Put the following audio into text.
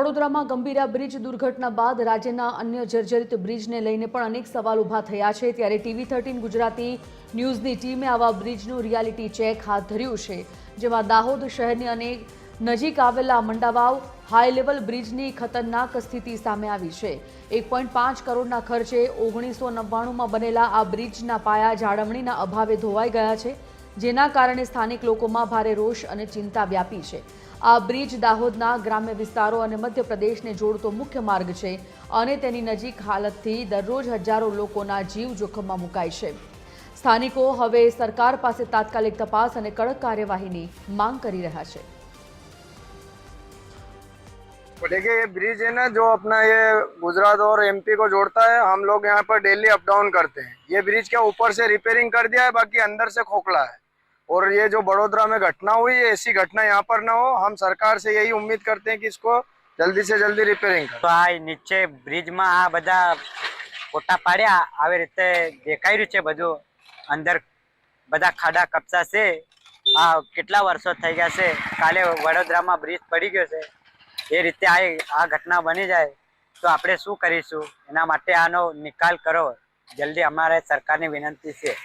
વડોદરામાં ગંભીરા બ્રિજ દુર્ઘટના બાદ રાજ્યના અન્ય જર્જરિત બ્રિજને લઈને પણ અનેક સવાલ ઊભા થયા છે। ત્યારે TV13 ગુજરાતી ન્યૂઝની ટીમે આવા બ્રિજનું રિયાલિટી ચેક હાથ ધર્યું છે, જેમાં દાહોદ શહેરની અનેક નજીક આવેલા મંડાવાવ હાઈ લેવલ બ્રિજની ખતરનાક સ્થિતિ સામે આવી છે। 1.5 કરોડના ખર્ચે 1999માં બનેલા આ બ્રિજના પાયા જાળવણીના અભાવે ધોવાઈ ગયા છે, જેના કારણે સ્થાનિક લોકોમાં ભારે રોષ અને ચિંતા વ્યાપી છે। આ બ્રિજ દાહોદના ગ્રામ્ય વિસ્તારો અને મધ્યપ્રદેશને જોડતો મુખ્ય માર્ગ છે અને તેની નજીક હાલતથી દરરોજ હજારો લોકોના જીવ જોખમમાં મુકાય છે। સ્થાનિકો હવે સરકાર પાસે તાત્કાલિક તપાસ અને કડક કાર્યવાહીની માંગ કરી રહ્યા છે। देखिए ये ब्रिज है ना, जो अपना ये गुजरात और एमपी को जोड़ता है। हम लोग यहाँ पर डेली अप डाउन करते हैं। ये ब्रिज क्या ऊपर से रिपेयरिंग कर दिया है, बाकी अंदर से खोखला है। और ये जो बड़ोदरा में घटना हुई है, ऐसी घटना यहाँ पर ना हो। हम सरकार से यही उम्मीद करते हैं कि इसको जल्दी से जल्दी रिपेयरिंग करें। तो आ નીચે બ્રિજમાં આ બધા ફોટા પાડ્યા આવી રીતે દેખાઈ રહ્યું છે। બધું અંદર બધા ખાડા કપચા છે। આ કેટલા વર્ષો થઈ ગયા છે। કાલે વડોદરામાં બ્રિજ પડી ગયો છે। એ રીતે આ ઘટના બની જાય તો આપણે શું કરીશું? એના માટે આનો નિકાલ કરો જલ્દી, અમારે સરકારની વિનંતી છે।